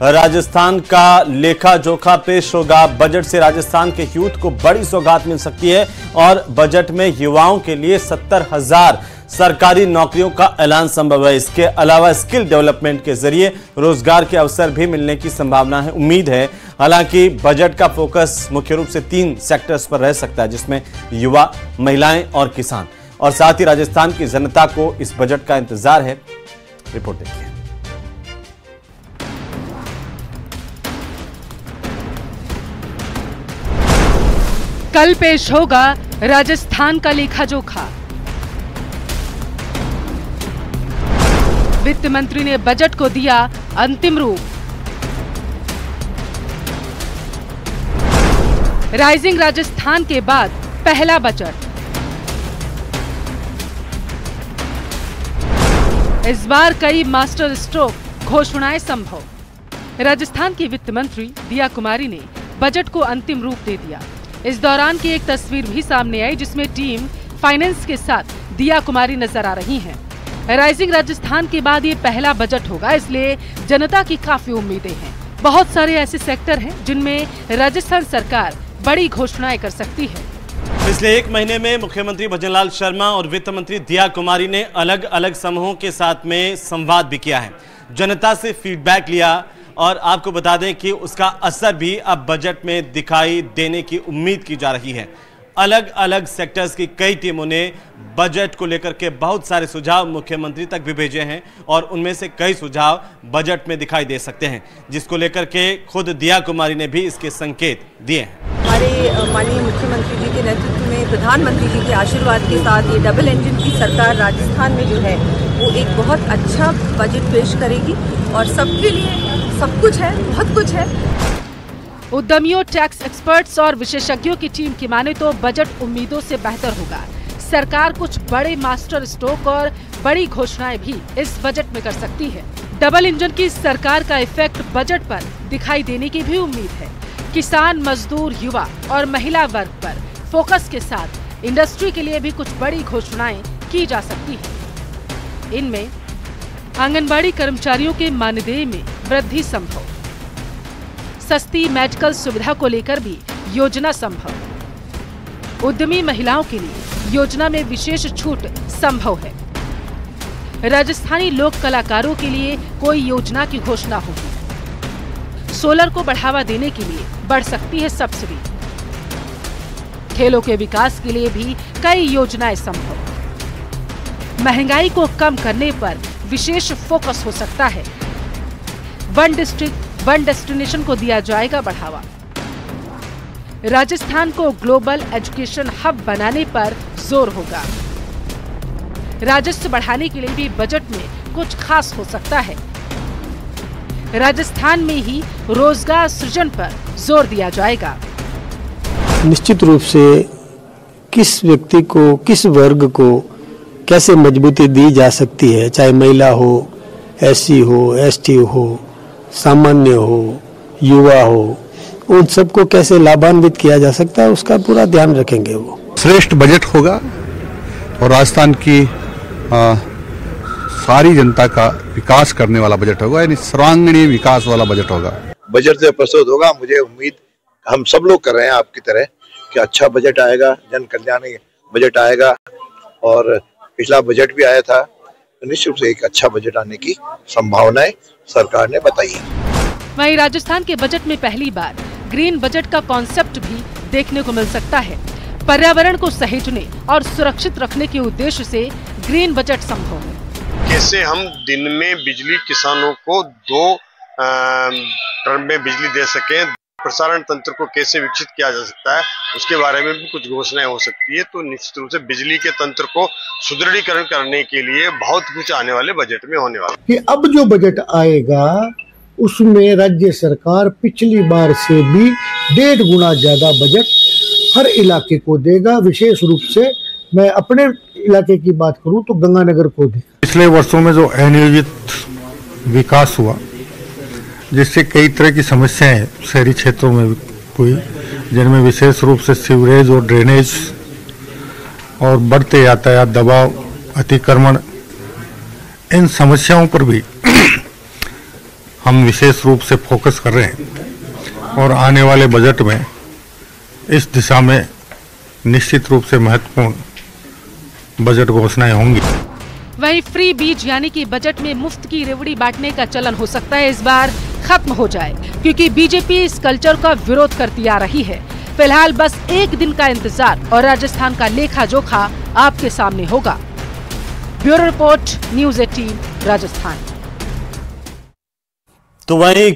राजस्थान का लेखा जोखा पेश होगा। बजट से राजस्थान के यूथ को बड़ी सौगात मिल सकती है और बजट में युवाओं के लिए 70,000 सरकारी नौकरियों का ऐलान संभव है। इसके अलावा स्किल डेवलपमेंट के जरिए रोजगार के अवसर भी मिलने की संभावना है, उम्मीद है। हालांकि बजट का फोकस मुख्य रूप से 3 सेक्टर्स पर रह सकता है, जिसमें युवा, महिलाएं और किसान। और साथ ही राजस्थान की जनता को इस बजट का इंतजार है। रिपोर्ट देखिए। कल पेश होगा राजस्थान का लेखा जोखा। वित्त मंत्री ने बजट को दिया अंतिम रूप। राइजिंग राजस्थान के बाद पहला बजट। इस बार कई मास्टर स्ट्रोक घोषणाएं संभव। राजस्थान की वित्त मंत्री दिया कुमारी ने बजट को अंतिम रूप दे दिया। इस दौरान की एक तस्वीर भी सामने आई, जिसमें टीम फाइनेंस के साथ दिया कुमारी नजर आ रही हैं। राइजिंग राजस्थान के बाद ये पहला बजट होगा, इसलिए जनता की काफी उम्मीदें हैं। बहुत सारे ऐसे सेक्टर हैं जिनमें राजस्थान सरकार बड़ी घोषणाएं कर सकती है। पिछले 1 महीने में मुख्यमंत्री भजनलाल शर्मा और वित्त मंत्री दिया कुमारी ने अलग अलग समूहों के साथ में संवाद भी किया है, जनता से फीडबैक लिया और आपको बता दें कि उसका असर भी अब बजट में दिखाई देने की उम्मीद की जा रही है। अलग अलग सेक्टर्स की कई टीमों ने बजट को लेकर के बहुत सारे सुझाव मुख्यमंत्री तक भी भेजे हैं और उनमें से कई सुझाव बजट में दिखाई दे सकते हैं, जिसको लेकर के खुद दिया कुमारी ने भी इसके संकेत दिए हैं। हमारे माननीय मुख्यमंत्री जी के नेतृत्व में, प्रधानमंत्री जी के आशीर्वाद के साथ ये डबल इंजन की सरकार राजस्थान में जो है वो एक बहुत अच्छा बजट पेश करेगी और सबके लिए सब कुछ है, बहुत कुछ है। उद्यमियों, टैक्स एक्सपर्ट्स और विशेषज्ञों की टीम की माने तो बजट उम्मीदों से बेहतर होगा। सरकार कुछ बड़े मास्टर स्ट्रोक और बड़ी घोषणाएं भी इस बजट में कर सकती है। डबल इंजन की सरकार का इफेक्ट बजट पर दिखाई देने की भी उम्मीद है। किसान, मजदूर, युवा और महिला वर्ग पर फोकस के साथ इंडस्ट्री के लिए भी कुछ बड़ी घोषणाएं की जा सकती है। इनमें आंगनबाड़ी कर्मचारियों के मानदेय में वृद्धि संभव, सस्ती मेडिकल सुविधा को लेकर भी योजना संभव, उद्यमी महिलाओं के लिए योजना में विशेष छूट संभव है, राजस्थानी लोक कलाकारों के लिए कोई योजना की घोषणा होगी, सोलर को बढ़ावा देने के लिए बढ़ सकती है सब्सिडी, खेलों के विकास के लिए भी कई योजनाएं संभव, महंगाई को कम करने पर विशेष फोकस हो सकता है, वन डिस्ट्रिक्ट वन डेस्टिनेशन को दिया जाएगा बढ़ावा, राजस्थान को ग्लोबल एजुकेशन हब बनाने पर जोर होगा, राजस्व बढ़ाने के लिए भी बजट में कुछ खास हो सकता है, राजस्थान में ही रोजगार सृजन पर जोर दिया जाएगा। निश्चित रूप से किस व्यक्ति को, किस वर्ग को कैसे मजबूती दी जा सकती है, चाहे महिला हो, एससी हो, एसटी हो, सामान्य हो, युवा हो, उन सबको कैसे लाभान्वित किया जा सकता है, उसका पूरा ध्यान रखेंगे। वो श्रेष्ठ बजट होगा और राजस्थान की सारी जनता का विकास करने वाला बजट होगा, यानी सर्वांगीण विकास वाला बजट होगा। बजट से प्रस्तुत होगा, मुझे उम्मीद हम सब लोग कर रहे हैं आपकी तरह कि अच्छा बजट आएगा, जन कल्याणी बजट आएगा और पिछला बजट भी आया था, तो निश्चित रूप से एक अच्छा बजट आने की संभावनाएं सरकार ने बताई है। वहीं राजस्थान के बजट में पहली बार ग्रीन बजट का कॉन्सेप्ट भी देखने को मिल सकता है। पर्यावरण को सहेजने और सुरक्षित रखने के उद्देश्य से ग्रीन बजट संभव है। कैसे हम दिन में बिजली किसानों को 2 टर्म में बिजली दे सकें, प्रसारण तंत्र को कैसे विकसित किया जा सकता है, उसके बारे में भी कुछ घोषणाएं हो सकती है। तो निश्चित रूप से बिजली के तंत्र को सुदृढ़ीकरण करने के लिए बहुत कुछ आने वाले बजट में होने वाला है। कि अब जो बजट आएगा उसमें राज्य सरकार पिछली बार से भी 1.5 गुना ज्यादा बजट हर इलाके को देगा। विशेष रूप से मैं अपने इलाके की बात करूं तो गंगानगर को देगा। पिछले वर्षों में जो अनियोजित विकास हुआ, जिससे कई तरह की समस्याएं शहरी क्षेत्रों में हुई, जिनमें विशेष रूप से सीवरेज और ड्रेनेज और बढ़ते यातायात दबाव, अतिक्रमण, इन समस्याओं पर भी हम विशेष रूप से फोकस कर रहे हैं और आने वाले बजट में इस दिशा में निश्चित रूप से महत्वपूर्ण बजट घोषणाएं होंगी। वहीं फ्री बीज यानी कि बजट में मुफ्त की रेवड़ी बांटने का चलन हो सकता है इस बार खत्म हो जाए, क्योंकि बीजेपी इस कल्चर का विरोध करती आ रही है। फिलहाल बस एक दिन का इंतजार और राजस्थान का लेखा जोखा आपके सामने होगा। Bureau report, news 18 Rajasthan. तो वहीं